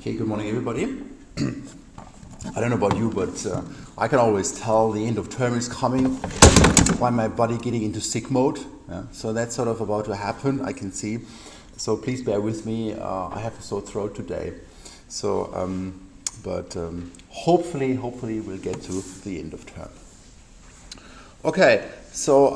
Okay, good morning everybody. I don't know about you, but I can always tell the end of term is coming by my body getting into sick mode. Yeah? So that's sort of about to happen, I can see. So please bear with me. I have a sore throat today. So, hopefully we'll get to the end of term. Okay, so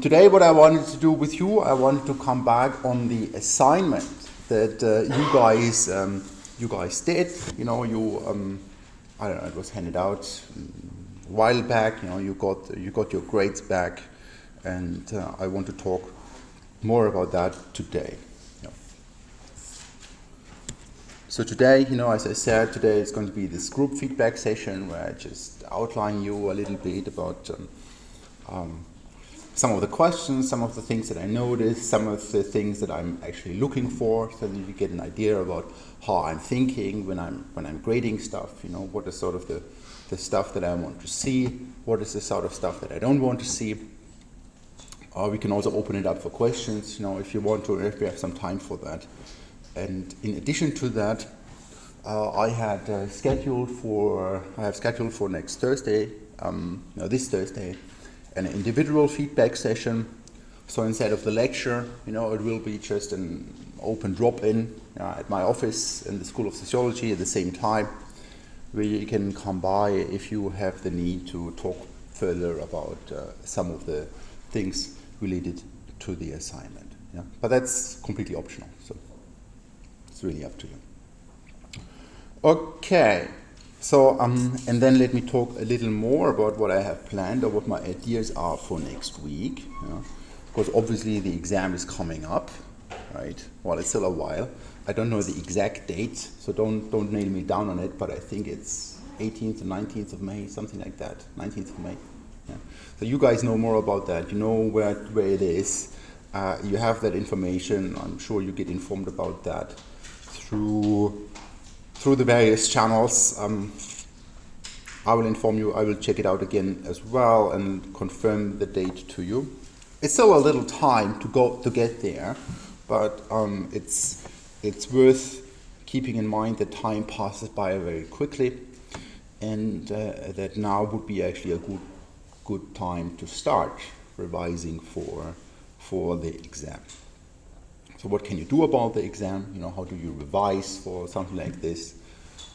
today what I wanted to do with you, I wanted to come back on the assignment that you guys did. You know, I don't know, it was handed out a while back. You know, you got your grades back, and I want to talk more about that today. Yeah. So today, you know, as I said, today is going to be this group feedback session where I just outline you a little bit about some of the questions, some of the things that I noticed, some of the things that I'm actually looking for, so that you get an idea about how I'm thinking when I'm grading stuff. You know, what is sort of the stuff that I want to see, what is the sort of stuff that I don't want to see. We can also open it up for questions, you know, if you want to, if we have some time for that. And in addition to that, I have scheduled for next Thursday, this Thursday, an individual feedback session. So instead of the lecture, you know, it will be just an open drop-in at my office in the School of Sociology at the same time, where you can come by if you have the need to talk further about some of the things related to the assignment. Yeah? But that's completely optional, so it's really up to you. Okay. So, and then let me talk a little more about what I have planned or what my ideas are for next week. Because obviously the exam is coming up, right? Well, it's still a while. I don't know the exact date, so don't nail me down on it, but I think it's 18th and 19th of May, something like that, 19th of May. Yeah. So you guys know more about that. You know where it is. You have that information. I'm sure you get informed about that through the various channels. I will inform you, I will check it out again as well and confirm the date to you. It's still a little time to get there, but it's worth keeping in mind that time passes by very quickly, and that now would be actually a good time to start revising for the exam. So what can you do about the exam? You know, how do you revise for something like this?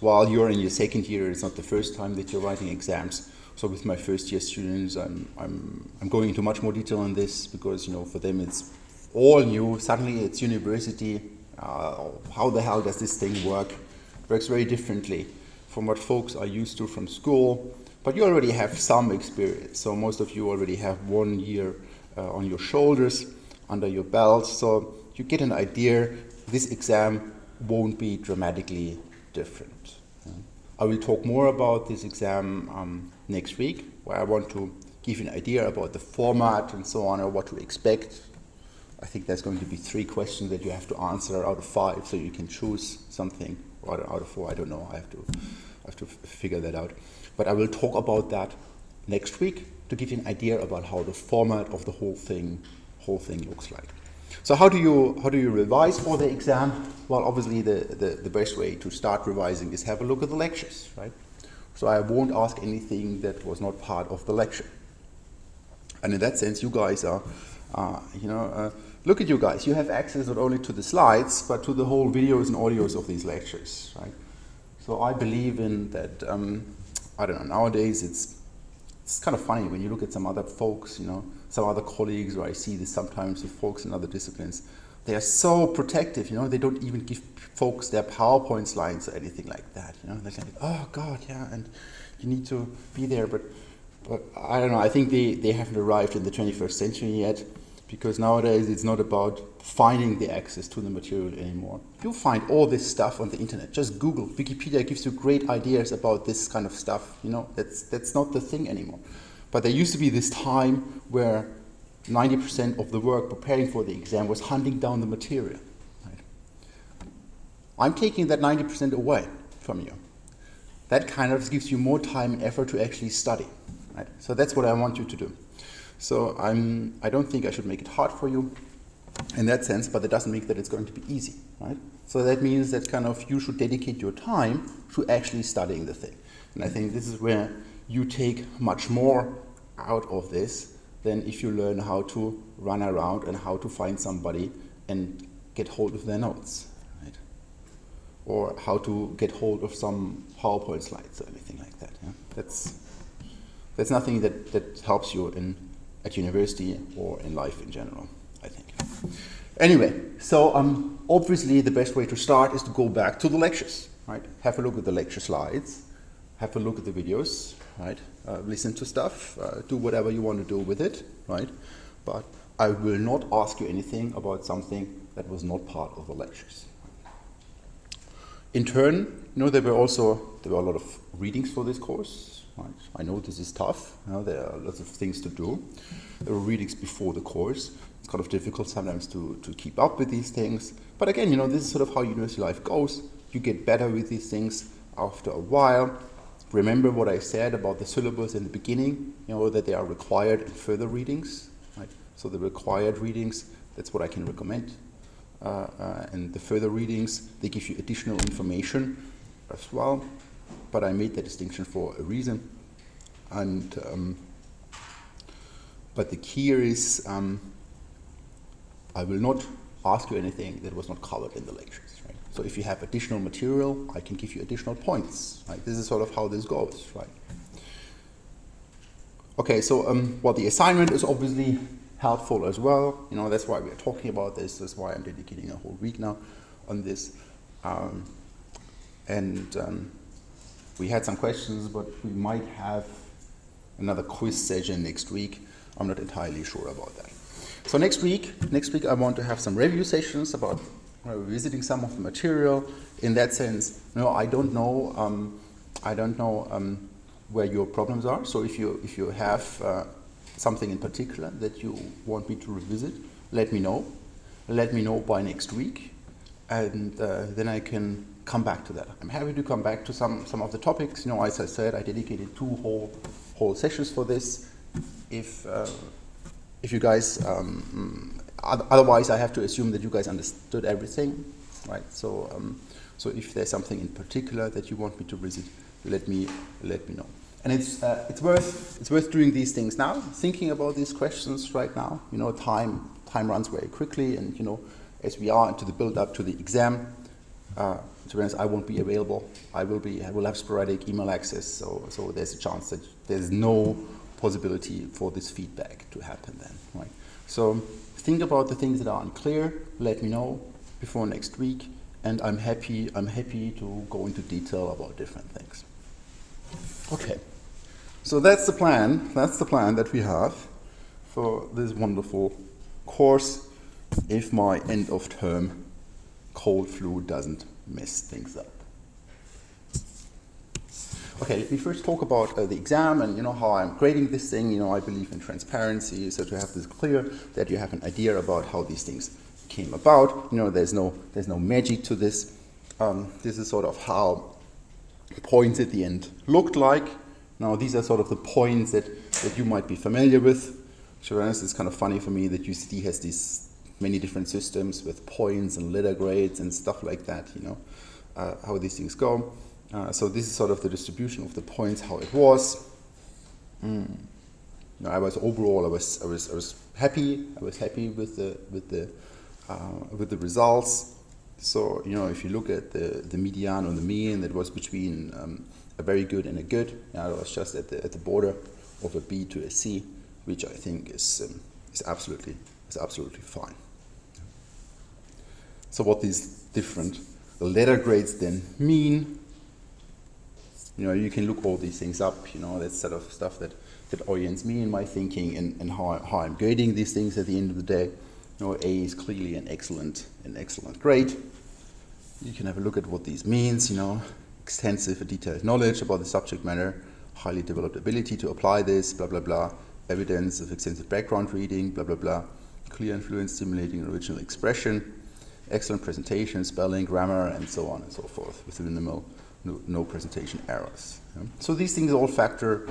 While you're in your second year, it's not the first time that you're writing exams. So with my first year students, I'm going into much more detail on this because, you know, for them it's all new. Suddenly it's university. How the hell does this thing work? It works very differently from what folks are used to from school. But you already have some experience. So most of you already have 1 year on your shoulders, under your belt. So you get an idea. This exam won't be dramatically different. I will talk more about this exam next week, where I want to give you an idea about the format and so on, or what to expect. I think there's going to be 3 questions that you have to answer out of 5, so you can choose something, or out of 4, I don't know. I have to figure that out. But I will talk about that next week to give you an idea about how the format of the whole thing looks like. So how do you revise for the exam? Well, obviously the best way to start revising is have a look at the lectures, right? So I won't ask anything that was not part of the lecture. And in that sense, you guys are, look at you guys. You have access not only to the slides, but to the whole videos and audios of these lectures, right? So I believe in that, I don't know, nowadays it's kind of funny when you look at some other folks, you know, some other colleagues, or I see this sometimes with folks in other disciplines. They are so protective, you know, they don't even give folks their PowerPoint slides or anything like that, you know. They're like, oh God, yeah, and you need to be there, but I don't know, I think they haven't arrived in the 21st century yet, because nowadays it's not about finding the access to the material anymore. You'll find all this stuff on the internet. Just Google. Wikipedia gives you great ideas about this kind of stuff, you know. That's not the thing anymore. But there used to be this time where 90% of the work preparing for the exam was hunting down the material. Right? I'm taking that 90% away from you. That kind of gives you more time and effort to actually study. Right? So that's what I want you to do. So I don't think I should make it hard for you. in that sense, but that doesn't mean that it's going to be easy, right? So that means that kind of you should dedicate your time to actually studying the thing. And I think this is where you take much more out of this than if you learn how to run around and how to find somebody and get hold of their notes, right? Or how to get hold of some PowerPoint slides or anything like that. Yeah? That's nothing that helps you at university or in life in general, I think. Anyway, so obviously the best way to start is to go back to the lectures, right? Have a look at the lecture slides, have a look at the videos, right? Listen to stuff, do whatever you want to do with it, right? But I will not ask you anything about something that was not part of the lectures. In turn, there were a lot of readings for this course, right? I know this is tough. There are lots of things to do. There were readings before the course. It's kind of difficult sometimes to keep up with these things. But again, this is sort of how university life goes. You get better with these things after a while. Remember what I said about the syllabus in the beginning, that they are required in further readings, right? So the required readings, that's what I can recommend. And the further readings, they give you additional information as well. But I made that distinction for a reason. And but the key here is I will not ask you anything that was not covered in the lectures, right? So if you have additional material, I can give you additional points, right? This is sort of how this goes, right? Okay, so the assignment is obviously helpful as well. That's why we are talking about this. That's why I'm dedicating a whole week now on this. We had some questions, but we might have another quiz session next week. I'm not entirely sure about that. So next week I want to have some review sessions about revisiting some of the material. In that sense, I don't know where your problems are. So if you have something in particular that you want me to revisit, let me know. Let me know by next week, and then I can come back to that. I'm happy to come back to some of the topics. As I said, I dedicated 2 whole sessions for this. If you guys, otherwise I have to assume that you guys understood everything, right? So if there's something in particular that you want me to visit, let me know. And it's worth doing these things now, thinking about these questions right now. Time runs very quickly, and as we are into the build up to the exam, to be honest, I won't be available. I will have sporadic email access, so there's a chance that there's no possibility for this feedback to happen then, right? So think about the things that are unclear, let me know before next week, and I'm happy to go into detail about different things. Okay, so that's the plan that we have for this wonderful course, if my end of term cold flu doesn't mess things up. Okay, let me first talk about the exam and how I'm grading this thing. I believe in transparency, so to have this clear, that you have an idea about how these things came about. There's no magic to this. This is sort of how points at the end looked like. Now these are sort of the points that you might be familiar with. To be honest, it's kind of funny for me that UCD has these many different systems with points and letter grades and stuff like that. How these things go. So this is sort of the distribution of the points, how it was. I was happy. I was happy with the results. So if you look at the median or the mean, that was between a very good and a good. It was just at the border of a B to a C, which I think is absolutely fine. So what these different letter grades then mean. You can look all these things up. That's sort of stuff that orients me in my thinking and how I'm grading these things at the end of the day. A is clearly an excellent grade. You can have a look at what these means. Extensive and detailed knowledge about the subject matter, highly developed ability to apply this, blah blah blah. Evidence of extensive background reading, blah blah blah. Clear and fluent stimulating original expression, excellent presentation, spelling, grammar, and so on and so forth, with minimal no presentation errors. So these things all factor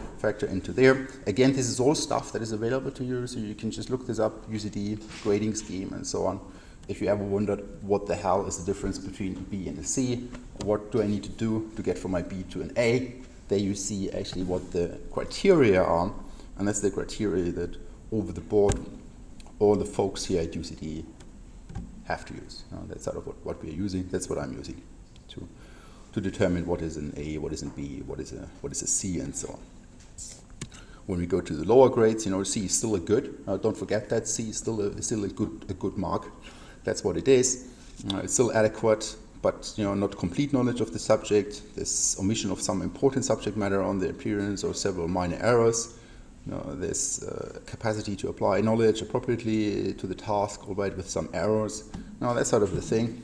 into there. Again, this is all stuff that is available to you, so you can just look this up, UCD, grading scheme, and so on. If you ever wondered what the hell is the difference between a B and a C, what do I need to do to get from my B to an A, there you see actually what the criteria are, and that's the criteria that over the board all the folks here at UCD have to use. That's sort of what we're using. That's what I'm using to determine what is an A, what is an B, what is a C, and so on. When we go to the lower grades, C is still a good. Don't forget that C is still a good mark. That's what it is. It's still adequate, but not complete knowledge of the subject. There's omission of some important subject matter on the appearance or several minor errors. There's capacity to apply knowledge appropriately to the task, albeit with some errors. That's sort of the thing.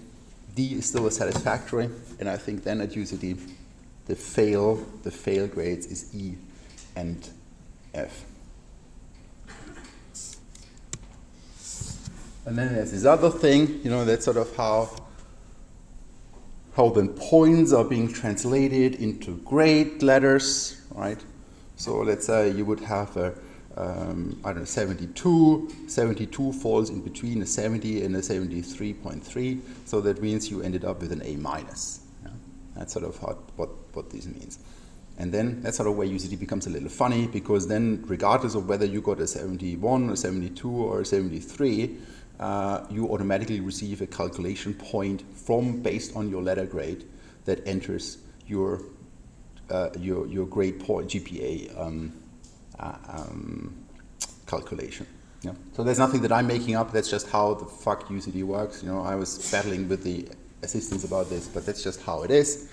D is still a satisfactory, and I think then at UCD, the fail grades is E and F. And then there's this other thing, that's sort of how then points are being translated into grade letters, right? So let's say you would have a 72. 72 falls in between a 70 and a 73.3, so that means you ended up with an A minus. That's sort of what this means. And then that's sort of where UCD becomes a little funny, because then regardless of whether you got a 71 or 72 or a 73, you automatically receive a calculation point based on your letter grade that enters your grade point GPA calculation. Yeah. So there's nothing that I'm making up. That's just how the fuck UCD works. I was battling with the assistants about this, but that's just how it is.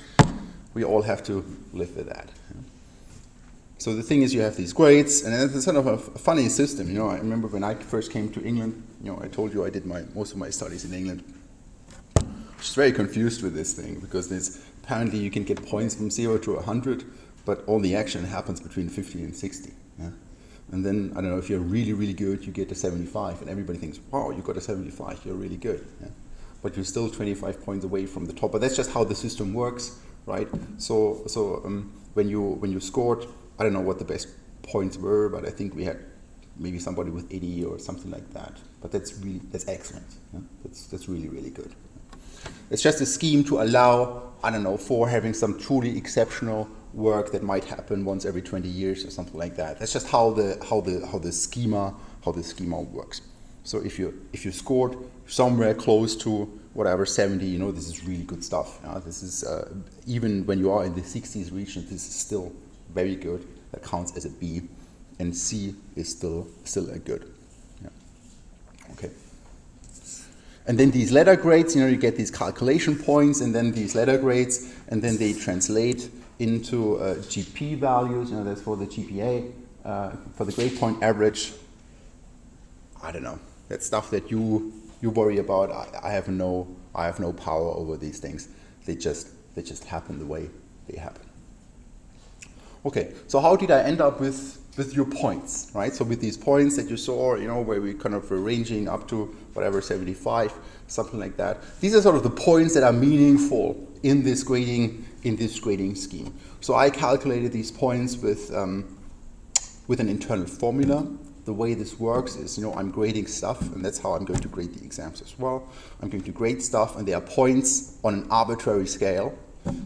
We all have to live with that. Yeah. So the thing is, you have these grades, and it's sort of a funny system. I remember when I first came to England. I told you I did most of my studies in England. I was very confused with this thing, because apparently you can get points from 0 to 100, but all the action happens between 50 and 60. Yeah? And then, I don't know, if you're really, really good, you get a 75, and everybody thinks, wow, you got a 75, you're really good. Yeah? But you're still 25 points away from the top. But that's just how the system works, right? So when you scored, I don't know what the best points were, but I think we had maybe somebody with 80 or something like that. But that's excellent. Yeah? That's really, really good. It's just a scheme to allow, I don't know, for having some truly exceptional work that might happen once every 20 years or something like that. That's just how the schema works. So if you scored somewhere close to whatever 70, this is really good stuff. This is even when you are in the 60s region, this is still very good. That counts as a B, and C is still a good. Yeah. Okay. And then these letter grades, you get these calculation points, and then these letter grades, and then they translate into GP values. That's for the GPA, for the grade point average. I don't know. That's stuff that you worry about. I have no power over these things. They just happen the way they happen. Okay. So how did I end up with your points, right? So with these points that you saw, where we kind of were ranging up to whatever 75, something like that. These are sort of the points that are meaningful in this grading scheme. So I calculated these points with an internal formula. The way this works is, I'm grading stuff, and that's how I'm going to grade the exams as well. I'm going to grade stuff, and there are points on an arbitrary scale.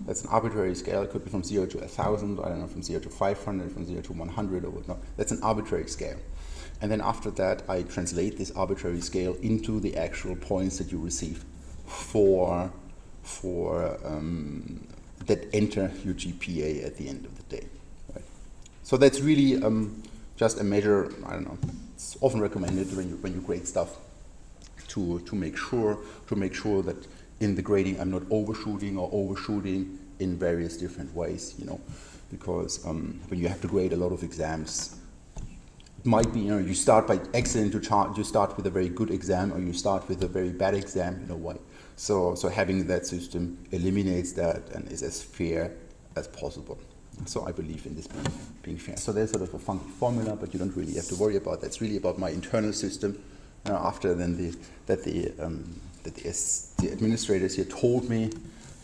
That's an arbitrary scale. It could be from 0 to 1,000, I don't know, from 0 to 500, from 0 to 100 or whatnot. That's an arbitrary scale. And then after that, I translate this arbitrary scale into the actual points that you receive for that enter your GPA at the end of the day. Right? So that's really just a measure. I don't know. It's often recommended when you grade stuff to make sure that in the grading I'm not overshooting in various different ways. Because when you have to grade a lot of exams, it might be you start by excellent you start with a very good exam, or you start with a very bad exam. Why? So having that system eliminates that and is as fair as possible. So I believe in this being fair. So there's sort of a funky formula, but you don't really have to worry about that. It's really about my internal system. After then the administrators here told me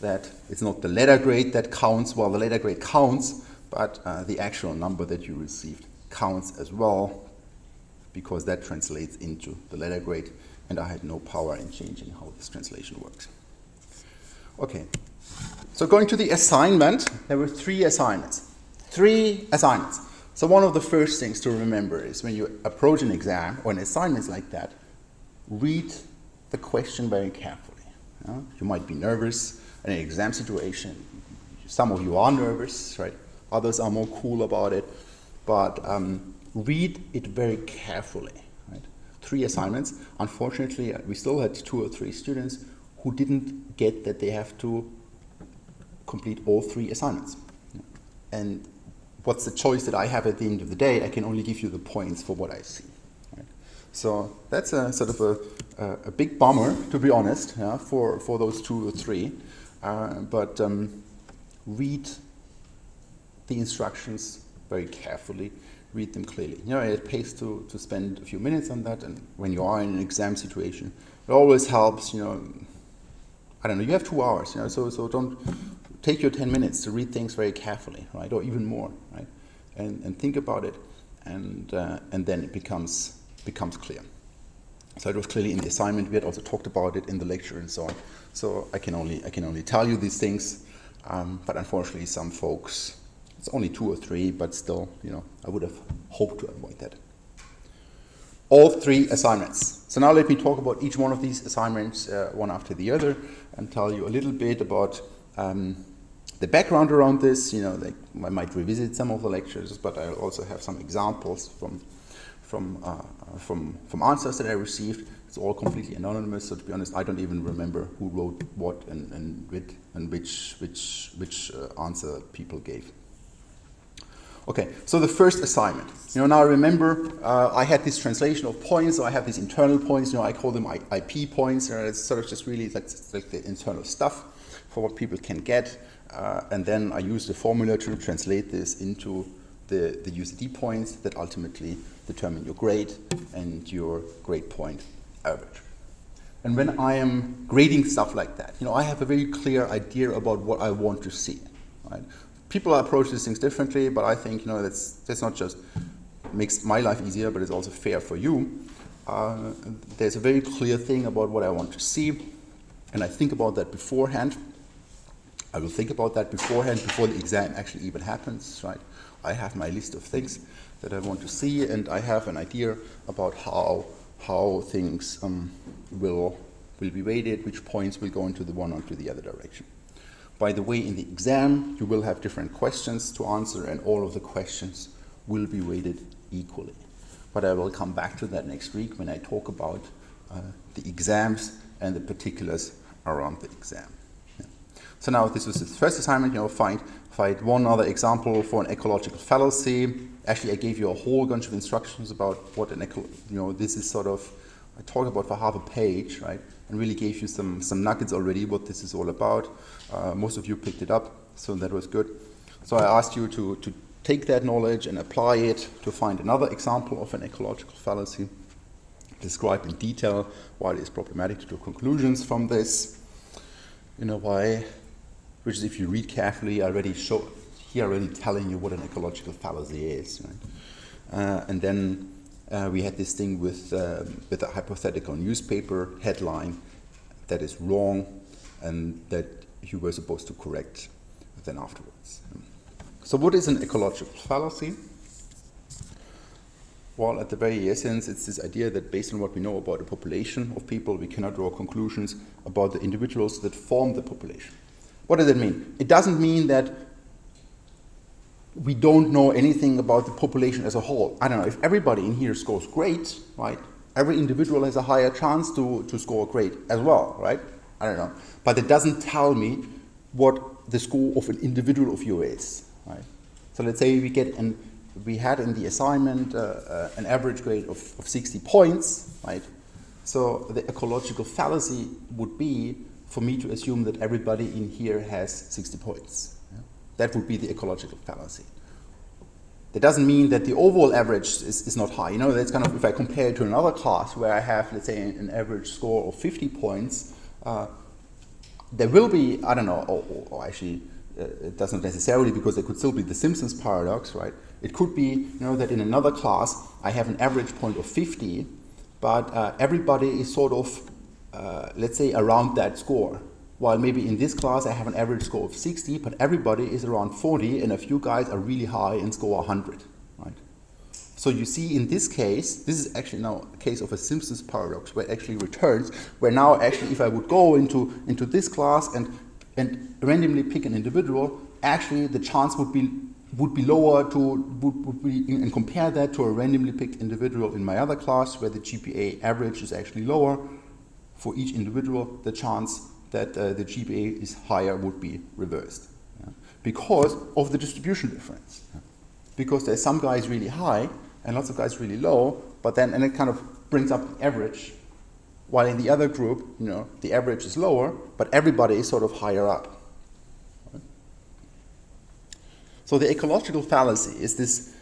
that it's not the letter grade that counts. Well, the letter grade counts, but the actual number that you received counts as well, because that translates into the letter grade, and I had no power in changing how this translation works. Okay, so going to the assignment, there were 3 assignments. 3 assignments. So one of the first things to remember is when you approach an exam or an assignment like that, read the question very carefully. You might be nervous in an exam situation. Some of you are nervous, right? Others are more cool about it. But read it very carefully. Right? 3 assignments. Unfortunately, we still had 2 or 3 students who didn't get that they have to complete all 3 assignments. And what's the choice that I have at the end of the day? I can only give you the points for what I see. Right? So that's a sort of a big bummer, to be honest, for those 2 or 3. But read the instructions very carefully, read them clearly. It pays to spend a few minutes on that, and when you are in an exam situation, it always helps, I don't know, you have 2 hours, so don't take your 10 minutes to read things very carefully, right, or even more, right, and think about it, and then it becomes clear. So it was clearly in the assignment. We had also talked about it in the lecture and so on. So I can only tell you these things, but unfortunately, some folks, it's only 2 or 3, but still, I would have hoped to avoid that. All 3 assignments. So now let me talk about each one of these assignments one after the other and tell you a little bit about the background around this. I might revisit some of the lectures, but I'll also have some examples from answers that I received. It's all completely anonymous, so to be honest, I don't even remember who wrote what and which answer people gave. Okay, so the first assignment. Now remember, I had this translation of points, so I have these internal points, I call them IP points, it's sort of just really like the internal stuff for what people can get, and then I use the formula to translate this into the UCD points that ultimately determine your grade and your grade point average. And when I am grading stuff like that, I have a very clear idea about what I want to see, right? People approach these things differently, but I think that's not just makes my life easier, but it's also fair for you. There's a very clear thing about what I want to see, and I think about that beforehand. I will think about that beforehand, before the exam actually even happens, right? I have my list of things that I want to see, and I have an idea about how things will be weighted, which points will go into the one or to the other direction. By the way, in the exam, you will have different questions to answer, and all of the questions will be weighted equally. But I will come back to that next week when I talk about the exams and the particulars around the exam. Yeah. So now this was the first assignment. Find one other example for an ecological fallacy. Actually, I gave you a whole bunch of instructions about what this is sort of. I talked about for half a page, right? And really gave you some nuggets already what this is all about. Most of you picked it up, so that was good. So I asked you to take that knowledge and apply it to find another example of an ecological fallacy, describe in detail why it is problematic to draw conclusions from this, why, which is, if you read carefully, already telling you what an ecological fallacy is, right? And then we had this thing with a hypothetical newspaper headline that is wrong and that you were supposed to correct then afterwards. So what is an ecological fallacy? Well, at the very essence, it's this idea that based on what we know about a population of people, we cannot draw conclusions about the individuals that form the population. What does it mean? It doesn't mean that we don't know anything about the population as a whole. I don't know, if everybody in here scores great, right, every individual has a higher chance to score great as well, right? I don't know. But it doesn't tell me what the score of an individual of you is, right? So let's say we had in the assignment an average grade of 60 points, right? So the ecological fallacy would be for me to assume that everybody in here has 60 points. Yeah? That would be the ecological fallacy. That doesn't mean that the overall average is not high. That's kind of, if I compare it to another class where I have, let's say, an average score of 50 points, there will be, I don't know, or actually it doesn't necessarily, because there could still be the Simpsons paradox, right? It could be, that in another class I have an average point of 50, but everybody is sort of, let's say, around that score. While maybe in this class I have an average score of 60, but everybody is around 40, and a few guys are really high and score 100, right? So you see in this case, this is actually now a case of a Simpsons paradox, where it actually returns, where now actually if I would go into this class and randomly pick an individual, actually the chance would be lower would be, and compare that to a randomly picked individual in my other class, where the GPA average is actually lower. For each individual, the chance that the GPA is higher would be reversed, because of the distribution difference. Because there's some guys really high and lots of guys really low, and it kind of brings up the average, while in the other group, the average is lower, but everybody is sort of higher up. Right? So the ecological fallacy is this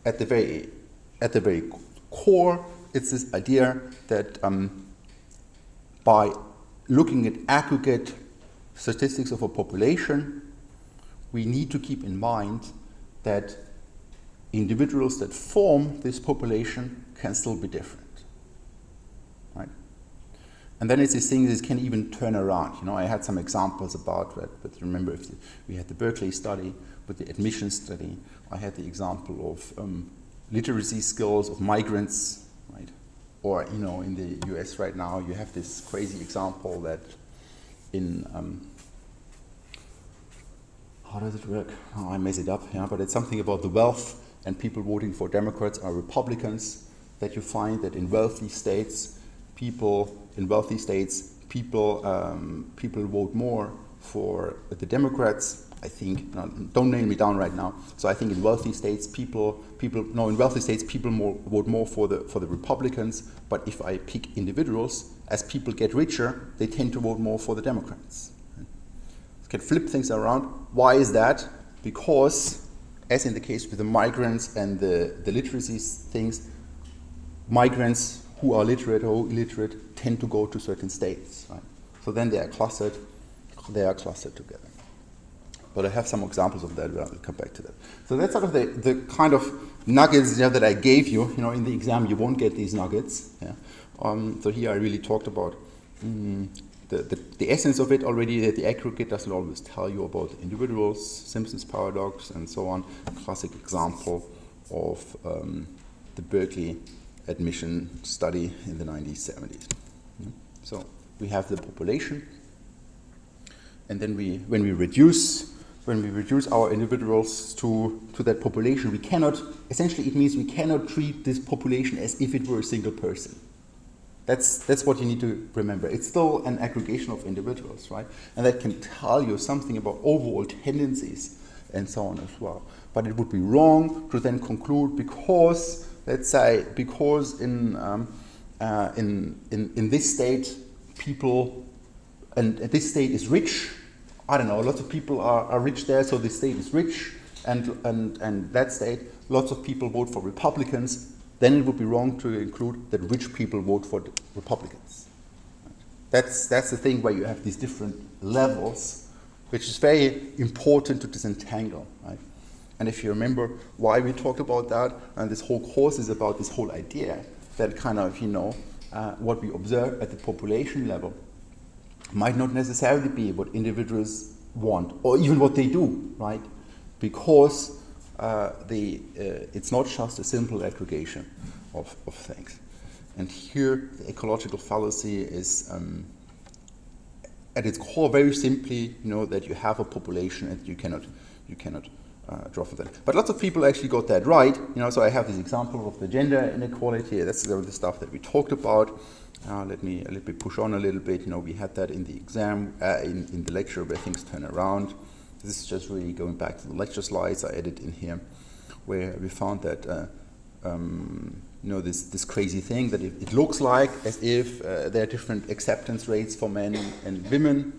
at the very core. It's this idea that by looking at aggregate statistics of a population, we need to keep in mind that individuals that form this population can still be different, right? And then it's this thing that can even turn around. I had some examples about that, but remember, we had the Berkeley study, with the admission study, I had the example of literacy skills of migrants, right? Or, in the US right now, you have this crazy example that in, how does it work? Oh, I mess it up, but it's something about the wealth, and people voting for Democrats are Republicans, that you find that in wealthy states, people vote more for the Democrats. I think, don't nail me down right now. So I think in wealthy states, people vote more for the Republicans. But if I pick individuals, as people get richer, they tend to vote more for the Democrats. Can flip things around. Why is that? Because, as in the case with the migrants and the literacy things, migrants who are literate or illiterate tend to go to certain states, right? So then they are clustered together. But I have some examples of that. I'll come back to that. So that's sort of the kind of nuggets that I gave you. In the exam you won't get these nuggets. Yeah. So here I really talked about the essence of it already, that the aggregate doesn't always tell you about individuals, Simpsons paradox, and so on. A classic example of the Berkeley admission study in the 1970s. So we have the population, and then when we reduce our individuals to that population, it means we cannot treat this population as if it were a single person. That's what you need to remember. It's still an aggregation of individuals, right? And that can tell you something about overall tendencies and so on as well. But it would be wrong to then conclude because in this state people, and this state is rich. I don't know. Lots of people are rich there, so this state is rich, and that state, lots of people vote for Republicans. Then it would be wrong to include that rich people vote for the Republicans. That's the thing where you have these different levels, which is very important to disentangle, right? And if you remember why we talked about that, and this whole course is about this whole idea that kind of, what we observe at the population level might not necessarily be what individuals want, or even what they do, right? Because it's not just a simple aggregation of things. And here, the ecological fallacy is, at its core, very simply, that you have a population and you cannot draw from that. But lots of people actually got that right. So I have this example of the gender inequality. That's the stuff that we talked about. Let me push on a little bit. We had that in the exam, in the lecture where things turn around. This is just really going back to the lecture slides I added in here, where we found that this crazy thing that it looks like as if there are different acceptance rates for men and women,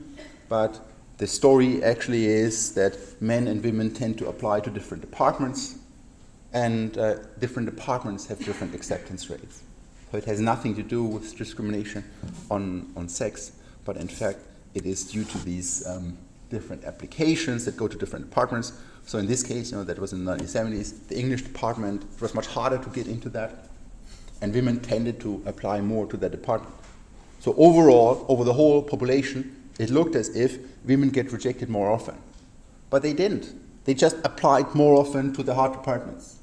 but the story actually is that men and women tend to apply to different departments, and different departments have different acceptance rates. So it has nothing to do with discrimination on sex, but in fact it is due to these different applications that go to different departments. So in this case, that was in the 1970s, the English department, it was much harder to get into that, and women tended to apply more to that department. So overall, over the whole population, it looked as if women get rejected more often. But they didn't. They just applied more often to the hard departments.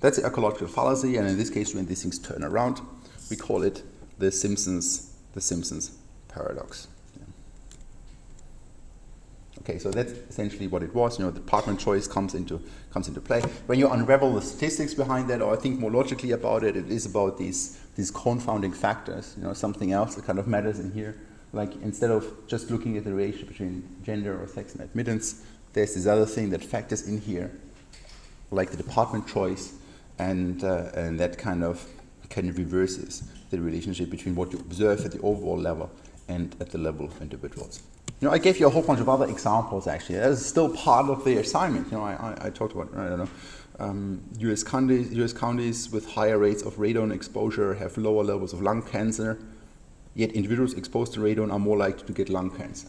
That's the ecological fallacy, and in this case, when these things turn around, we call it the Simpsons paradox. Yeah. Okay, so that's essentially what it was. Department choice comes into play. When you unravel the statistics behind that, or think more logically about it, it is about these confounding factors. Something else that kind of matters in here. Like instead of just looking at the ratio between gender or sex and admittance, there's this other thing that factors in here, like the department choice, and that kind of reverses the relationship between what you observe at the overall level and at the level of individuals. I gave you a whole bunch of other examples actually. That is still part of the assignment. I talked about, U.S. counties with higher rates of radon exposure have lower levels of lung cancer, yet individuals exposed to radon are more likely to get lung cancer.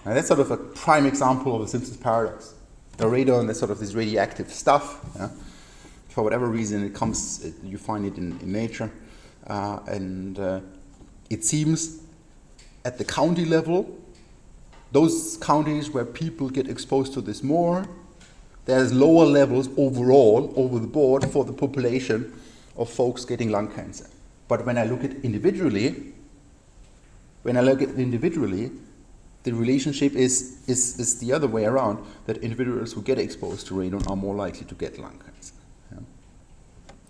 And that's sort of a prime example of the Simpsons paradox. The radon, that's sort of this radioactive stuff. Yeah? For whatever reason, you find it in nature. And it seems at the county level, those counties where people get exposed to this more, there's lower levels overall, over the board, for the population of folks getting lung cancer. But when I look at individually, the relationship is the other way around, that individuals who get exposed to radon are more likely to get lung cancer. Yeah?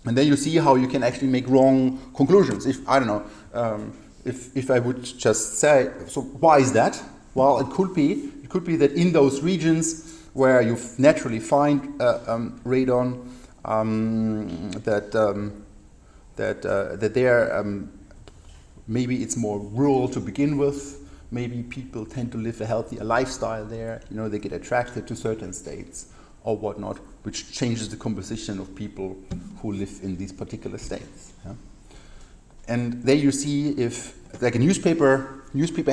And then you see how you can actually make wrong conclusions. If I would just say, so why is that? Well, it could be that in those regions where you naturally find radon, that there maybe it's more rural to begin with. Maybe people tend to live a healthier lifestyle there. They get attracted to certain states or whatnot, which changes the composition of people who live in these particular states. Yeah? And there you see if, like a newspaper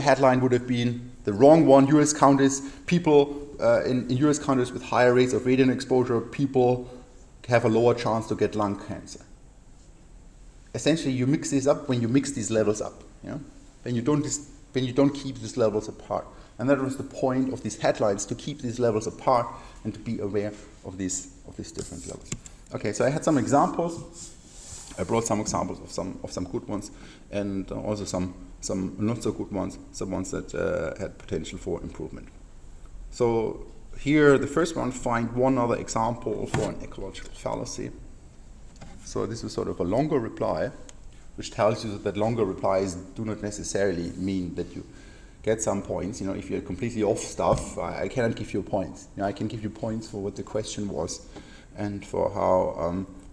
headline would have been the wrong one, U.S. counties, people in U.S. counties with higher rates of radon exposure, people have a lower chance to get lung cancer. Essentially, you mix this up when you mix these levels up. When you don't keep these levels apart. And that was the point of these headlines, to keep these levels apart and to be aware of these different levels. Okay, so I had some examples. I brought some examples of some good ones, and also some not so good ones, some ones that had potential for improvement. So here, the first one, find one other example for an ecological fallacy. So this is sort of a longer reply, which tells you that longer replies do not necessarily mean that you get some points. If you're completely off stuff, I cannot give you points. I can give you points for what the question was and for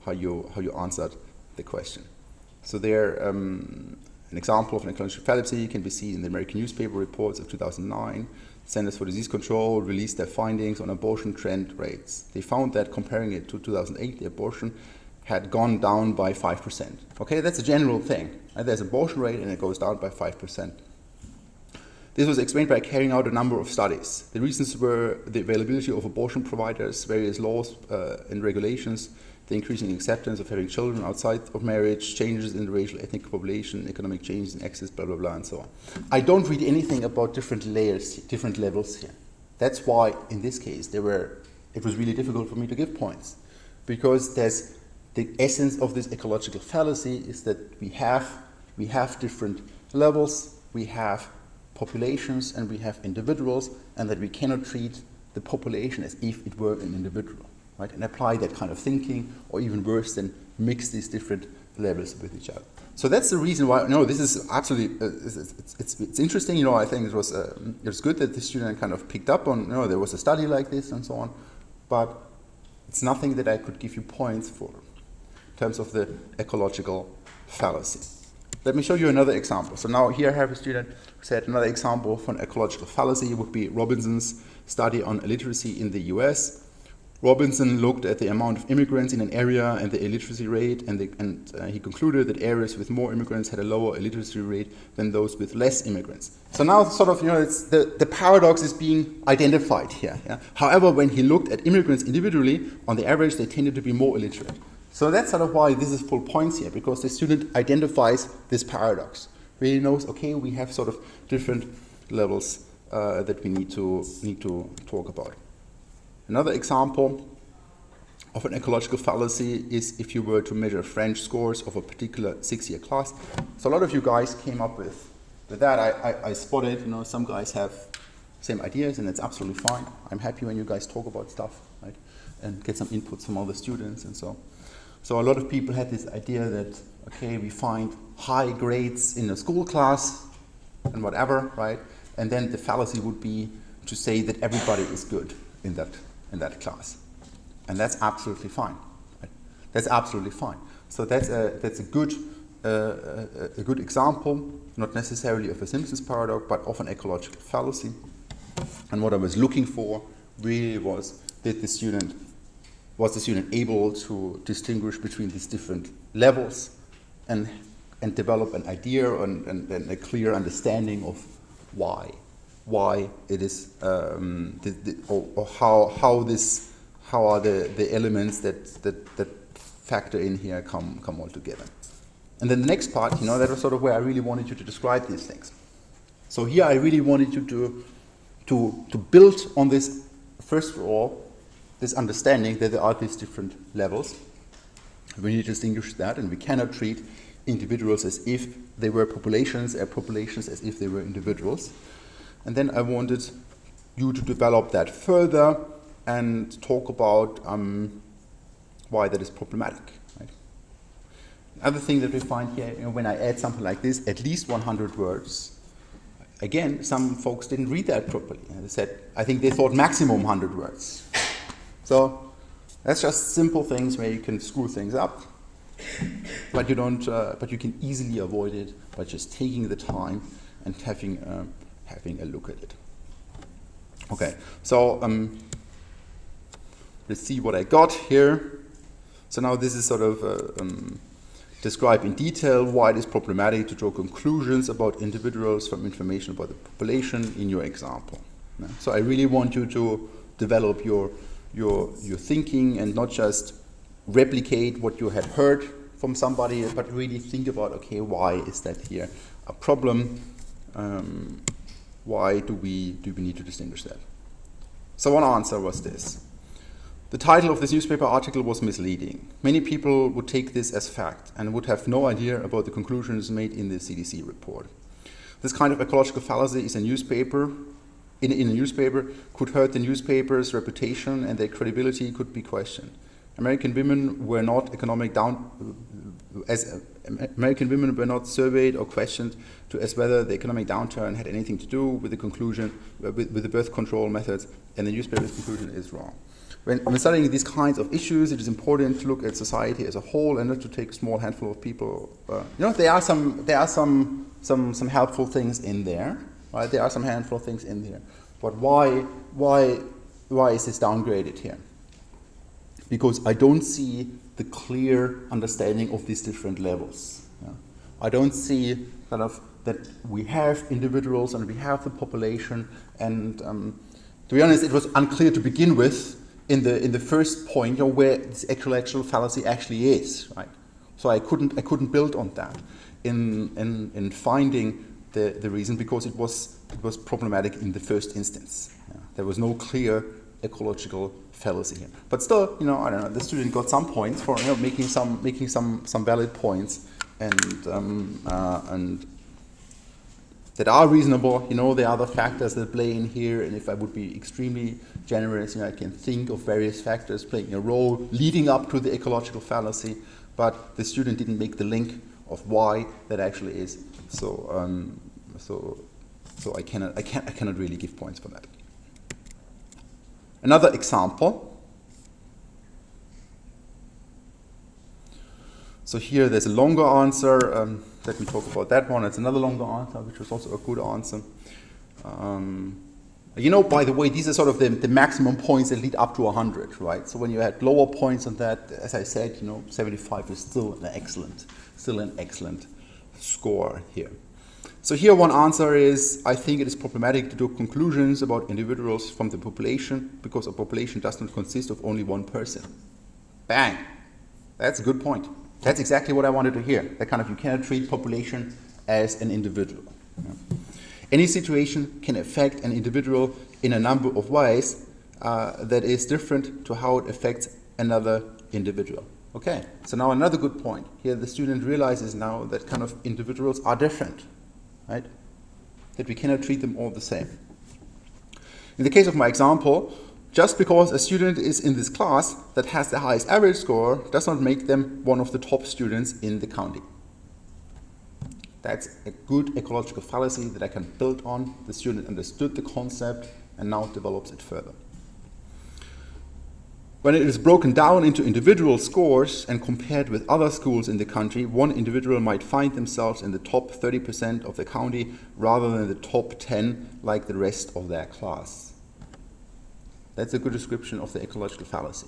how you answered the question. So there, an example of an ecological fallacy can be seen in the American newspaper reports of 2009. Centers for Disease Control released their findings on abortion trend rates. They found that comparing it to 2008, the abortion had gone down by 5%. Okay, that's a general thing. There's abortion rate and it goes down by 5%. This was explained by carrying out a number of studies. The reasons were the availability of abortion providers, various laws and regulations, the increasing acceptance of having children outside of marriage, changes in the racial ethnic population, economic changes in access, blah, blah, blah, and so on. I don't read anything about different layers, different levels here. That's why, in this case, it was really difficult for me to give points. Because the essence of this ecological fallacy is that we have different levels, we have populations, and we have individuals, and that we cannot treat the population as if it were an individual, right? And apply that kind of thinking, or even worse, than mix these different levels with each other. So that's the reason why. This is absolutely it's interesting. I think it was good that the student kind of picked up on. There was a study like this and so on, but it's nothing that I could give you points for in terms of the ecological fallacy. Let me show you another example. So now here I have a student who said another example for an ecological fallacy would be Robinson's study on illiteracy in the US. Robinson looked at the amount of immigrants in an area and the illiteracy rate, and he concluded that areas with more immigrants had a lower illiteracy rate than those with less immigrants. So now sort of, it's the paradox is being identified here. Yeah? However, when he looked at immigrants individually, on the average, they tended to be more illiterate. So that's sort of why this is full points here, because the student identifies this paradox. Really knows, okay, we have sort of different levels that we need to talk about. Another example of an ecological fallacy is if you were to measure French scores of a particular 6-year class. So a lot of you guys came up with that. I spotted, some guys have same ideas, and it's absolutely fine. I'm happy when you guys talk about stuff, right, and get some inputs from other students and so. So a lot of people had this idea that, okay, we find high grades in a school class and whatever, right, and then the fallacy would be to say that everybody is good in that class, and that's absolutely fine. Right? That's absolutely fine. So that's a good example, not necessarily of a Simpson's paradox, but of an ecological fallacy. And what I was looking for really was that the student able to distinguish between these different levels and develop an idea and a clear understanding of why it is or how are the elements that factor in here come all together. And then the next part, that was sort of where I really wanted you to describe these things. So here I really wanted you to build on this, first of all, this understanding that there are these different levels. We need to distinguish that, and we cannot treat individuals as if they were populations, and populations as if they were individuals. And then I wanted you to develop that further and talk about why that is problematic. Right? Another thing that we find here, when I add something like this, at least 100 words, again, some folks didn't read that properly. They said, I think they thought maximum 100 words. So that's just simple things where you can screw things up, but you don't. But you can easily avoid it by just taking the time and having a look at it. Okay, so let's see what I got here. So now this is sort of describe in detail why it is problematic to draw conclusions about individuals from information about the population in your example. Yeah? So I really want you to develop your thinking and not just replicate what you had heard from somebody, but really think about, okay, why is that here a problem? Why do we need to distinguish that? So one answer was this. The title of this newspaper article was misleading. Many people would take this as fact and would have no idea about the conclusions made in the CDC report. This kind of ecological fallacy is a newspaper in a newspaper could hurt the newspaper's reputation, and their credibility could be questioned. American women were not surveyed or questioned as whether the economic downturn had anything to do with the conclusion with the birth control methods, and the newspaper's conclusion is wrong. When studying these kinds of issues, it is important to look at society as a whole and not to take a small handful of people. There are some helpful things in there. Right, there are some handful of things in there, but why is this downgraded here? Because I don't see the clear understanding of these different levels. Yeah? I don't see kind of that we have individuals and we have the population, and to be honest, it was unclear to begin with in the first point, where this ecological fallacy actually is. Right, so I couldn't build on that in finding the reason, because it was problematic in the first instance. Yeah. There was no clear ecological fallacy here. But still, I don't know, the student got some points for making some valid points and that are reasonable. There are other factors that play in here, and if I would be extremely generous, I can think of various factors playing a role leading up to the ecological fallacy, but the student didn't make the link of why that actually is. So I cannot really give points for that. Another example. So here there's a longer answer. Let me talk about that one. It's another longer answer, which was also a good answer. You know, by the way, these are sort of the maximum points that lead up to 100, right? So when you had lower points on that, as I said, 75 is still an excellent score here. So here one answer is, I think it is problematic to do conclusions about individuals from the population because a population does not consist of only one person. Bang! That's a good point. That's exactly what I wanted to hear. That kind of, you cannot treat population as an individual. Any situation can affect an individual in a number of ways that is different to how it affects another individual. Okay, so now another good point. Here the student realizes now that kind of individuals are different, right? That we cannot treat them all the same. In the case of my example, just because a student is in this class that has the highest average score does not make them one of the top students in the county. That's a good ecological fallacy that I can build on. The student understood the concept and now develops it further. When it is broken down into individual scores and compared with other schools in the country, one individual might find themselves in the top 30% of the county rather than the top 10 like the rest of their class. That's a good description of the ecological fallacy.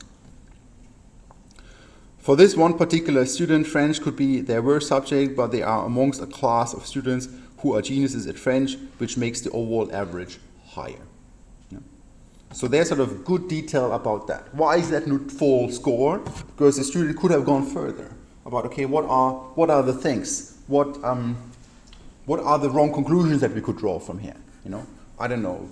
For this one particular student, French could be their worst subject, but they are amongst a class of students who are geniuses at French, which makes the overall average higher. Yeah. So there's sort of good detail about that. Why is that not full score? Because the student could have gone further about, okay, what are the things? What are the wrong conclusions that we could draw from here? I don't know.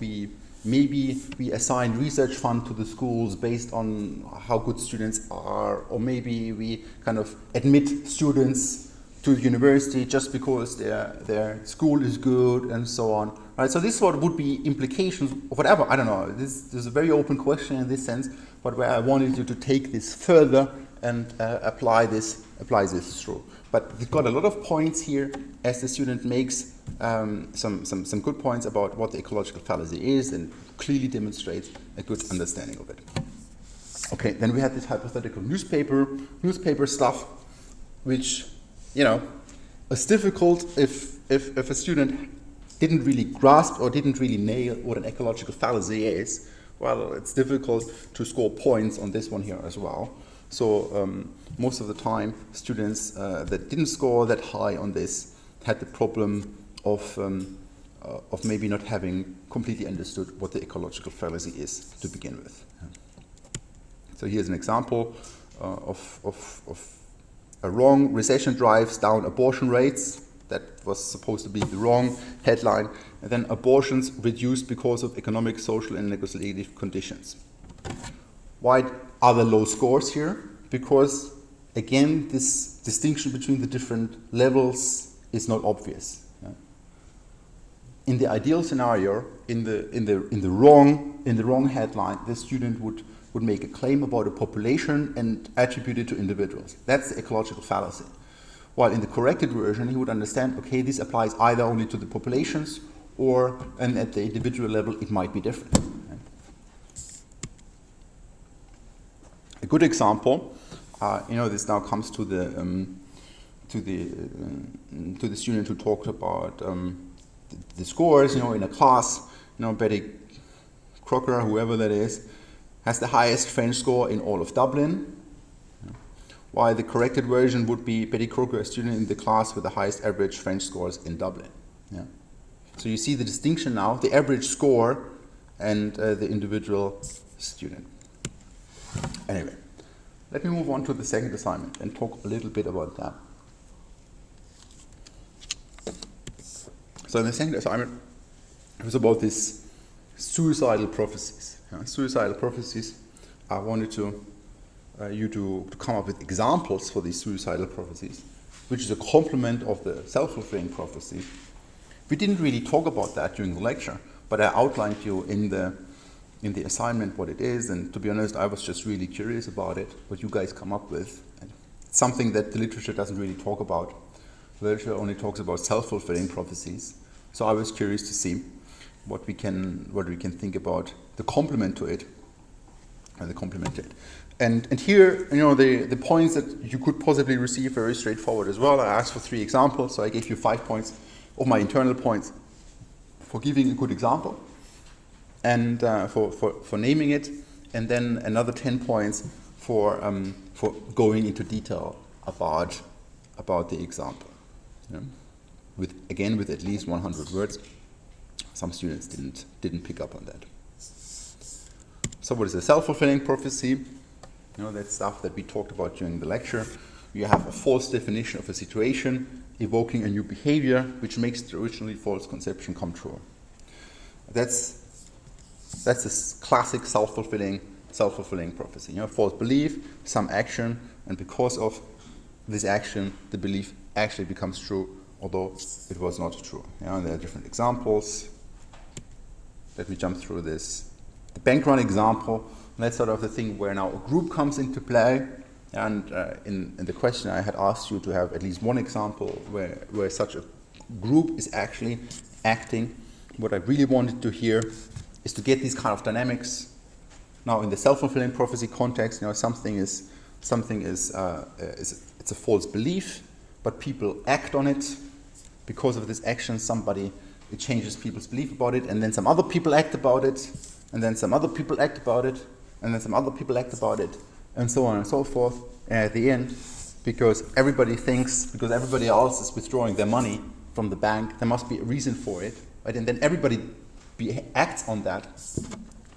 Maybe we assign research fund to the schools based on how good students are, or maybe we kind of admit students to the university just because their school is good and so on. Right? So this sort of would be implications of whatever. I don't know. This is a very open question in this sense, but where I wanted you to take this further and apply this through. But we've got a lot of points here as the student makes some good points about what the ecological fallacy is and clearly demonstrates a good understanding of it. Okay, then we had this hypothetical newspaper stuff, which, is difficult if a student didn't really grasp or didn't really nail what an ecological fallacy is. Well, it's difficult to score points on this one here as well. So most of the time, students that didn't score that high on this had the problem of maybe not having completely understood what the ecological fallacy is to begin with. So here's an example of a wrong recession drives down abortion rates. That was supposed to be the wrong headline. And then abortions reduced because of economic, social, and legislative conditions. Why are there low scores here? Because, again, this distinction between the different levels is not obvious. In the ideal scenario, in the wrong headline, the student would make a claim about a population and attribute it to individuals. That's the ecological fallacy. While in the corrected version, he would understand, okay, this applies either only to the populations and at the individual level, it might be different. A good example, this now comes to the student who talked about the scores, in a class, Betty Crocker, whoever that is, has the highest French score in all of Dublin. While the corrected version would be Betty Crocker, a student in the class with the highest average French scores in Dublin. Yeah. So you see the distinction now, the average score and the individual student. Anyway, let me move on to the second assignment and talk a little bit about that. So in the second assignment, it was about these suicidal prophecies. Suicidal prophecies, I wanted you to come up with examples for these suicidal prophecies, which is a complement of the self-fulfilling prophecy. We didn't really talk about that during the lecture, but I outlined you in the assignment what it is, and to be honest, I was just really curious about it, what you guys come up with. And it's something that the literature doesn't really talk about. The literature only talks about self-fulfilling prophecies. So I was curious to see what we can think about the complement to it, And here, the points that you could possibly receive are very straightforward as well. I asked for 3 examples, so I gave you 5 points of my internal points for giving a good example. and for naming it, and then another 10 points for going into detail about the example. Yeah? With at least 100 words. Some students didn't pick up on that. So what is a self-fulfilling prophecy? That stuff that we talked about during the lecture. You have a false definition of a situation, evoking a new behavior, which makes the originally false conception come true. That's this classic self-fulfilling prophecy. False belief, some action, and because of this action, the belief actually becomes true, although it was not true. And there are different examples. Let me jump through this. The bank run example, that's sort of the thing where now a group comes into play. And in the question, I had asked you to have at least one example where such a group is actually acting. What I really wanted to hear is to get these kind of dynamics. Now, in the self-fulfilling prophecy context, something is it's a false belief, but people act on it. Because of this action, it changes people's belief about it, and then some other people act about it, and then some other people act about it, and then some other people act about it, and so on and so forth. And at the end, because everybody else is withdrawing their money from the bank, there must be a reason for it, right? And then everybody acts on that,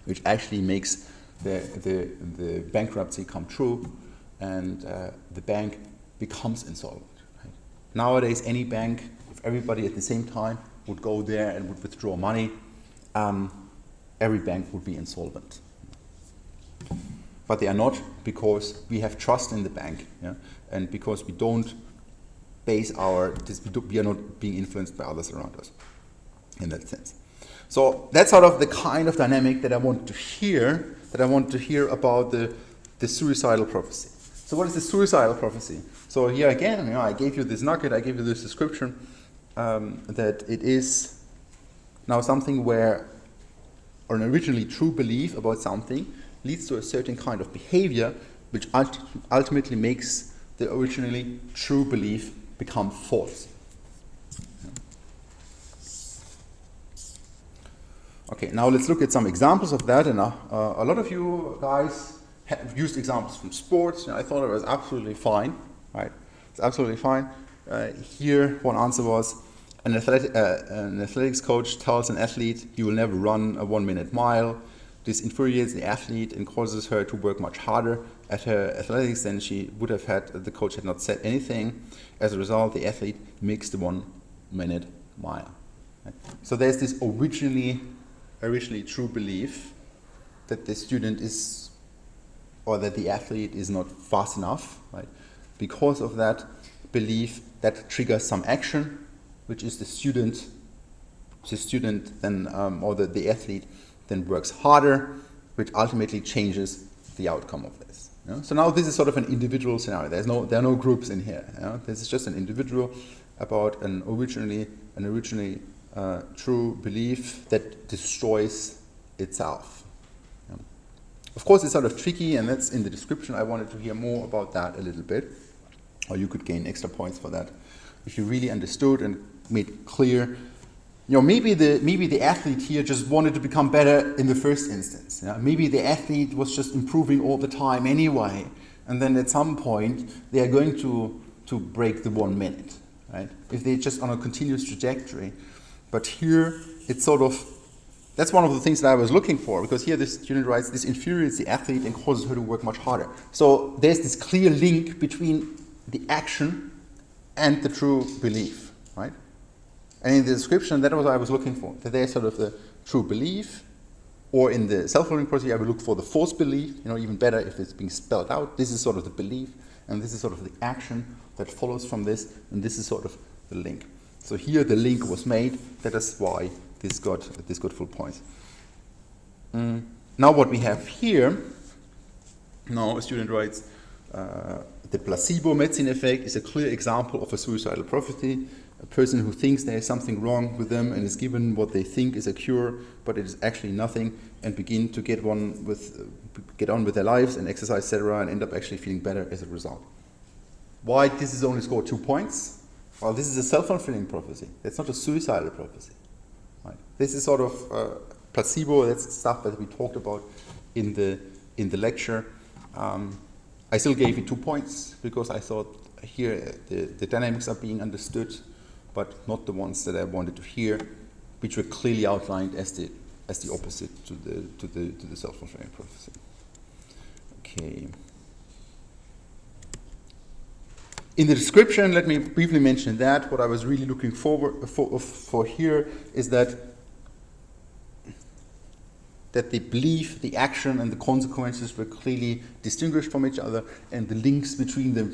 which actually makes the bankruptcy come true, and the bank becomes insolvent. Right? Nowadays, any bank, if everybody at the same time would go there and would withdraw money, every bank would be insolvent. But they are not, because we have trust in the bank, and because we don't we are not being influenced by others around us in that sense. So that's sort of the kind of dynamic that I want to hear about the suicidal prophecy. So what is the suicidal prophecy? So here again, I gave you this nugget, I gave you this description, that it is now something where an originally true belief about something leads to a certain kind of behavior which ultimately makes the originally true belief become false. Okay, now let's look at some examples of that. And a lot of you guys have used examples from sports. I thought it was absolutely fine, right? It's absolutely fine. Here, one answer was, an athletics coach tells an athlete he will never run a 1-minute mile. This infuriates the athlete and causes her to work much harder at her athletics than she would have had if the coach had not said anything. As a result, the athlete makes the 1-minute mile. Right? So there's this originally true belief that the student is, or that the athlete is not fast enough. Right? Because of that belief, that triggers some action, which is the student then, or the athlete then works harder, which ultimately changes the outcome of this. So now this is sort of an individual scenario. There are no groups in here. This is just an individual about an originally true belief that destroys itself. Of course, it's sort of tricky, and that's in the description. I wanted to hear more about that a little bit, or you could gain extra points for that if you really understood and made clear. Maybe the athlete here just wanted to become better in the first instance. Maybe the athlete was just improving all the time anyway, and then at some point they are going to break the 1 minute, right? If they're just on a continuous trajectory. But here it's sort of, that's one of the things that I was looking for, because here the student writes, this infuriates the athlete and causes her to work much harder. So there's this clear link between the action and the true belief, right? And in the description, that was what I was looking for. That there's sort of the true belief, or in the self-fulfilling prophecy, I would look for the false belief, even better if it's being spelled out. This is sort of the belief, and this is sort of the action that follows from this, and this is sort of the link. So here the link was made. That is why this got full points. Now what we have here, now a student writes, the placebo medicine effect is a clear example of a suicidal prophecy. A person who thinks there is something wrong with them and is given what they think is a cure, but it is actually nothing, and begin to get on with their lives and exercise, etc., and end up actually feeling better as a result. Why this is only scored 2 points? Well, this is a self-fulfilling prophecy. It's not a suicidal prophecy. Right? This is sort of placebo, that's stuff that we talked about in the lecture. I still gave it 2 points because I thought here the dynamics are being understood, but not the ones that I wanted to hear, which were clearly outlined as the opposite to the self-fulfilling prophecy. Okay. In the description, let me briefly mention that. What I was really looking forward for here is that the belief, the action, and the consequences were clearly distinguished from each other, and the links between them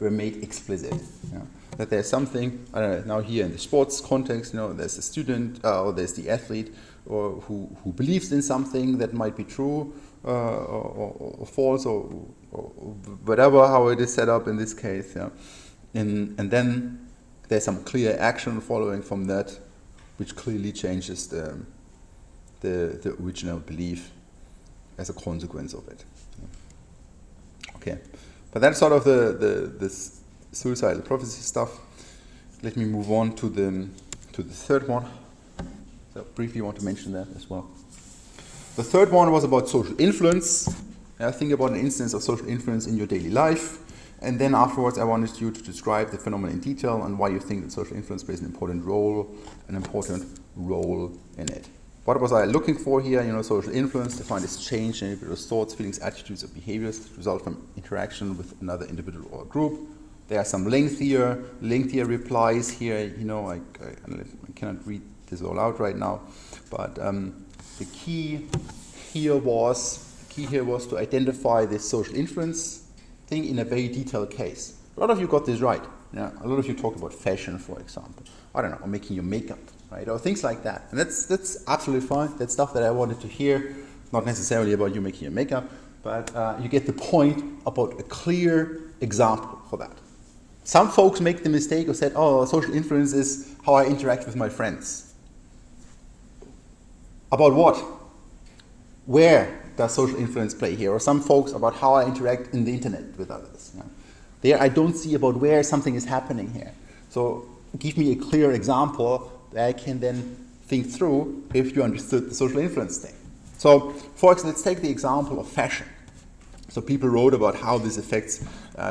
were made explicit. Yeah. That there's something, I don't know, now here in the sports context, there's the student or there's the athlete or who believes in something that might be true or false or whatever, how it is set up in this case. Yeah. And then there's some clear action following from that, which clearly changes the original belief as a consequence of it. Okay, but that's sort of the suicidal prophecy stuff. Let me move on to the third one. So briefly want to mention that as well. The third one was about social influence. Think about an instance of social influence in your daily life. And then afterwards I wanted you to describe the phenomenon in detail and why you think that social influence plays an important role in it. What was I looking for here? Social influence defined as change in individuals' thoughts, feelings, attitudes, or behaviors that result from interaction with another individual or group. There are some lengthier replies here. I cannot read this all out right now, but the key here was to identify this social influence thing in a very detailed case. A lot of you got this right. Yeah, a lot of you talked about fashion, for example. I don't know, or making your makeup, right, or things like that. And that's absolutely fine. That's stuff that I wanted to hear. Not necessarily about you making your makeup, but you get the point about a clear example for that. Some folks make the mistake of said, social influence is how I interact with my friends. About what? Where does social influence play here? Or some folks about how I interact in the internet with others. Yeah. There I don't see about where something is happening here. So give me a clear example that I can then think through if you understood the social influence thing. So, for example, let's take the example of fashion. So people wrote about how this affects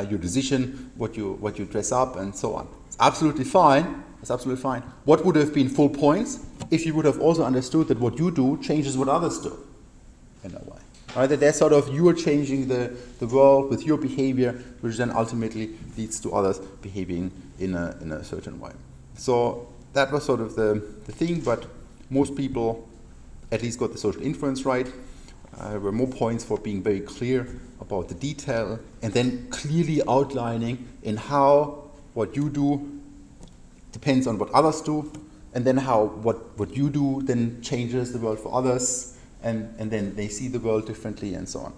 your decision, what you dress up, and so on. It's absolutely fine. It's absolutely fine. What would have been full points if you would have also understood that what you do changes what others do in a way. Right? That they're sort of, you are changing the world with your behavior, which then ultimately leads to others behaving in a certain way. So that was sort of the thing, but most people at least got the social influence right. There were more points for being very clear about the detail and then clearly outlining in how what you do depends on what others do, and then how what you do then changes the world for others, and then they see the world differently and so on.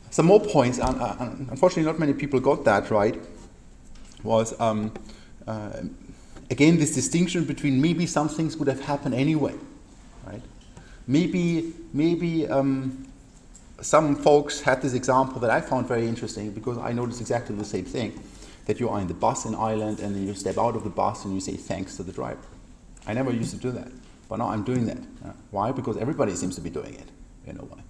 Some more points, unfortunately not many people got that right, was again this distinction between maybe some things would have happened anyway, right? Maybe some folks had this example that I found very interesting because I noticed exactly the same thing, that you are in the bus in Ireland and then you step out of the bus and you say thanks to the driver. I never used to do that, but now I'm doing that. Why? Because everybody seems to be doing it in a way.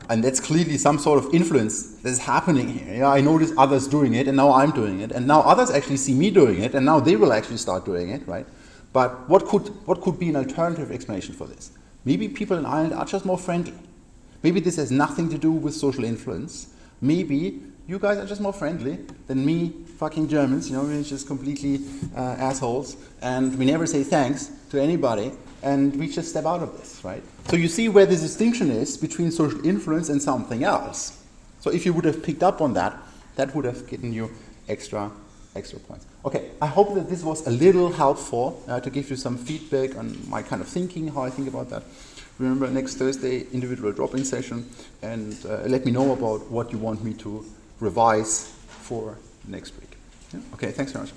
And that's clearly some sort of influence that's happening here. Yeah, I notice others doing it and now I'm doing it, and now others actually see me doing it and now they will actually start doing it, right? But what could be an alternative explanation for this? Maybe people in Ireland are just more friendly. Maybe this has nothing to do with social influence. Maybe you guys are just more friendly than me, fucking Germans, we're just completely assholes, and we never say thanks to anybody, and we just step out of this, right? So you see where the distinction is between social influence and something else. So if you would have picked up on that, that would have given you extra points. Okay, I hope that this was a little helpful to give you some feedback on my kind of thinking, how I think about that. Remember, next Thursday, individual drop-in session, and let me know about what you want me to revise for next week. Yeah? Okay, thanks very much.